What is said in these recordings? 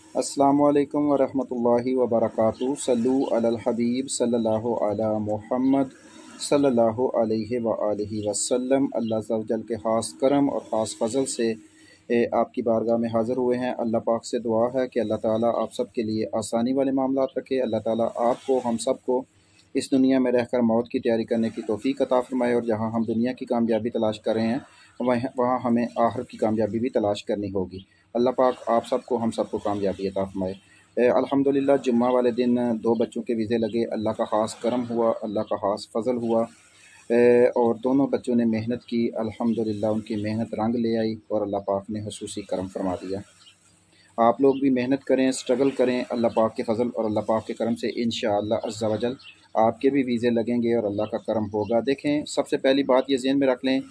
अस्सलामुअलैकुम वरहमतुल्लाहि वबरकातुहू। सल्लु अलल हबीब सल्लल्लाहु अला मुहम्मद सल्लल्लाहु अलैहि व आलिहि वसल्लम। अल्लाह अज़्ज़ा व जल के ख़ास करम और ख़ास फ़ज़ल से आपकी बारगाह में हाज़िर हुए हैं। अल्लाह पाक से दुआ है कि अल्लाह ताला आप सब के लिए आसानी वाले मामलात रखे। अल्लाह ताला आपको हम सब को इस दुनिया में रहकर मौत की तैयारी करने की तौफ़ीक अता फ़रमाए, और जहाँ हम दुनिया की कामयाबी तलाश कर रहे हैं वहाँ हमें आखिरत की कामयाबी भी तलाश करनी होगी। अल्लाह पाक आप सबको हम सबको कामयाबी अता फ़रमाए। अल्हम्दुलिल्लाह जुम्मा वाले दिन दो बच्चों के वीज़े लगे। अल्लाह का ख़ास करम हुआ, अल्लाह का ख़ास फ़ज़ल हुआ, और दोनों बच्चों ने मेहनत की। अल्हम्दुलिल्लाह उनकी मेहनत रंग ले आई और अल्लाह पाक ने खुसूसी करम फरमा दिया। आप लोग भी मेहनत करें, स्ट्रगल करें, अल्लाह पाक के फ़ज़ल और अल्लाह पाक के करम से इंशाअल्लाह अज़्ज़ा वजल आपके भी वीज़े लगेंगे और अल्लाह का करम होगा। देखें, सबसे पहली बात ये ज़हन में रख लें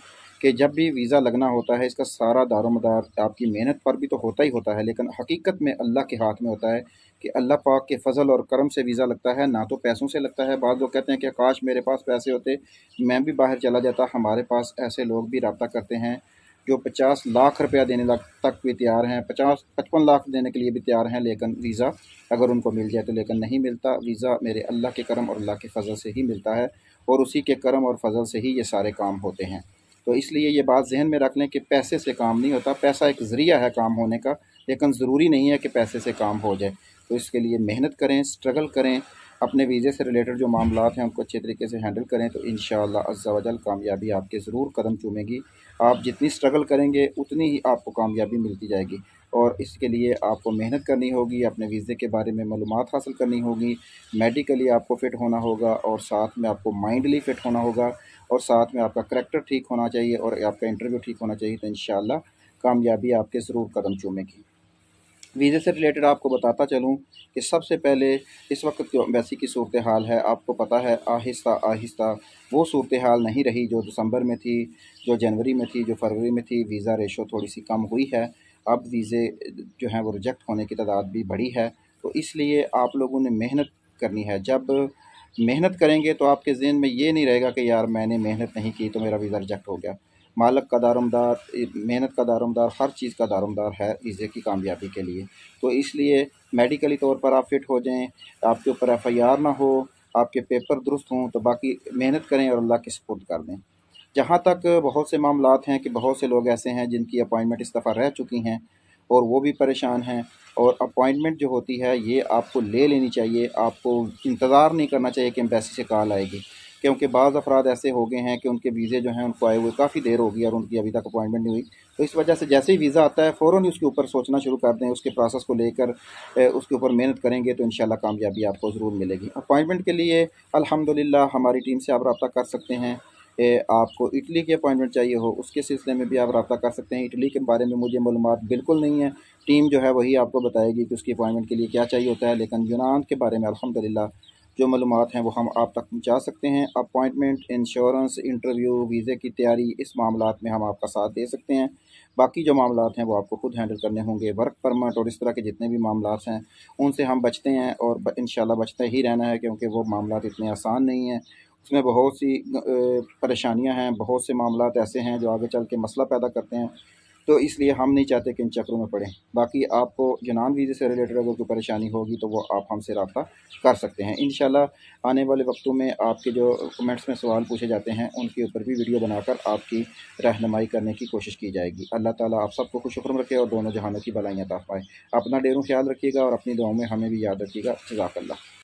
कि जब भी वीज़ा लगना होता है इसका सारा दारोमदार आपकी मेहनत पर भी तो होता ही होता है, लेकिन हकीकत में अल्लाह के हाथ में होता है कि अल्लाह पाक के फ़ज़ल और करम से वीज़ा लगता है, ना तो पैसों से लगता है। बाद लोग कहते हैं कि काश मेरे पास पैसे होते, मैं भी बाहर चला जाता। हमारे पास ऐसे लोग भी रब्ता करते हैं जो 50 लाख रुपया देने लग तक भी तैयार हैं, 50-55 लाख देने के लिए भी तैयार हैं, लेकिन वीज़ा अगर उनको मिल जाए तो, लेकिन नहीं मिलता। वीज़ा मेरे अल्लाह के करम और अल्लाह के फ़ज़ल से ही मिलता है, और उसी के करम और फ़ज़ल से ही ये सारे काम होते हैं। तो इसलिए ये बात जहन में रख लें कि पैसे से काम नहीं होता। पैसा एक ज़रिया है काम होने का, लेकिन ज़रूरी नहीं है कि पैसे से काम हो जाए। तो इसके लिए मेहनत करें, स्ट्रगल करें, अपने वीज़े से रिलेटेड जो मामलात हैं उनको अच्छे तरीके से हैंडल करें, तो इंशाअल्लाह अज़्ज़ा वजल कामयाबी आपके ज़रूर कदम चूमेगी। आप जितनी स्ट्रगल करेंगे उतनी ही आपको कामयाबी मिलती जाएगी, और इसके लिए आपको मेहनत करनी होगी, अपने वीज़े के बारे में मालूमात हासिल करनी होगी, मेडिकली आपको फ़िट होना होगा, और साथ में आपको माइंडली फ़िट होना होगा, और साथ में आपका करैक्टर ठीक होना चाहिए, और आपका इंटरव्यू ठीक होना चाहिए। तो इंशाअल्लाह कामयाबी आपके ज़रूर कदम चूमेगी। वीज़े से रिलेटेड आपको बताता चलूँ कि सबसे पहले इस वक्त जो एम्बेसी की सूरत हाल है, आपको पता है आहिस्ता आहिस्ता वो सूरत हाल नहीं रही जो दिसंबर में थी, जो जनवरी में थी, जो फरवरी में थी। वीज़ा रेशो थोड़ी सी कम हुई है। अब वीज़े जो हैं वो रिजेक्ट होने की तादाद भी बढ़ी है। तो इसलिए आप लोगों ने मेहनत करनी है। जब मेहनत करेंगे तो आपके ज़हन में ये नहीं रहेगा कि यार मैंने मेहनत नहीं की तो मेरा वीज़ा रिजेक्ट हो गया। मालिक का दारोमदार, मेहनत का दारोमदार, हर चीज़ का दारोमदार है वीज़े की कामयाबी के लिए। तो इसलिए मेडिकली तौर पर आप फ़िट हो जाएँ, आपके ऊपर एफ़आईआर ना हो, आपके पेपर दुरुस्त हों, तो बाकी मेहनत करें और अल्लाह के सुपुर्द कर दें। जहाँ तक बहुत से मामलात हैं कि बहुत से लोग ऐसे हैं जिनकी अपॉइंटमेंट इस दफ़ा रह चुकी हैं और वो भी परेशान हैं, और अपॉइंटमेंट जो होती है ये आपको ले लेनी चाहिए। आपको इंतज़ार नहीं करना चाहिए कि एम्बेसी से कॉल आएगी, क्योंकि बाज़ अफराद ऐसे हो गए हैं कि उनके वीज़े जो हैं उनको आए हुए काफ़ी देर हो गई और उनकी अभी तक अपॉइंटमेंट नहीं हुई। तो इस वजह से जैसे ही वीज़ा आता है फ़ौरन ही उसके ऊपर सोचना शुरू कर दें, उसके प्रोसेस को लेकर उसके ऊपर मेहनत करेंगे तो इंशाल्लाह कामयाबी आपको ज़रूर मिलेगी। अपॉइंटमेंट के लिए अल्हम्दुलिल्लाह हमारी टीम से आप रब्ता कर सकते हैं। आपको इटली की अपॉइंटमेंट चाहिए हो उसके सिलसिले में भी आप रब्ता कर सकते हैं। इटली के बारे में मुझे मालूमात बिल्कुल नहीं है, टीम जो है वही आपको बताएगी कि उसकी अपॉइंटमेंट के लिए क्या चाहिए होता है। लेकिन यूनान के बारे में अल्हम्दुलिल्लाह जो मालूमात हैं वो हम आप तक पहुँचा सकते हैं। अपॉइंटमेंट, इंश्योरेंस, इंटरव्यू, वीज़े की तैयारी, इस मामलात में हम आपका साथ दे सकते हैं। बाकी जो मामलात हैं वो आपको खुद हैंडल करने होंगे। वर्क परमिट और इस तरह के जितने भी मामलात हैं उनसे हम बचते हैं, और इंशाल्लाह बचते ही रहना है, क्योंकि वो मामलात इतने आसान नहीं हैं। उसमें बहुत सी परेशानियां हैं, बहुत से मामलात ऐसे हैं जो आगे चल के मसला पैदा करते हैं। तो इसलिए हम नहीं चाहते कि इन चक्रों में पड़ें। बाकी आपको यूनान वीज़े से रिलेटेड अगर कोई परेशानी होगी तो वो आप हमसे रब्ता कर सकते हैं। इंशाल्लाह आने वाले वक्तों में आपके जो कमेंट्स में सवाल पूछे जाते हैं उनके ऊपर भी वीडियो बनाकर आपकी रहनुमाई करने की कोशिश की जाएगी। अल्लाह ताला आप सबको खुश रखे और दोनों जहानों की भलाइयाँ अता फरमाए। अपना ढेरों ख्याल रखिएगा और अपनी दुआओं में हमें भी याद रखिएगा। जज़ाकल्लाह।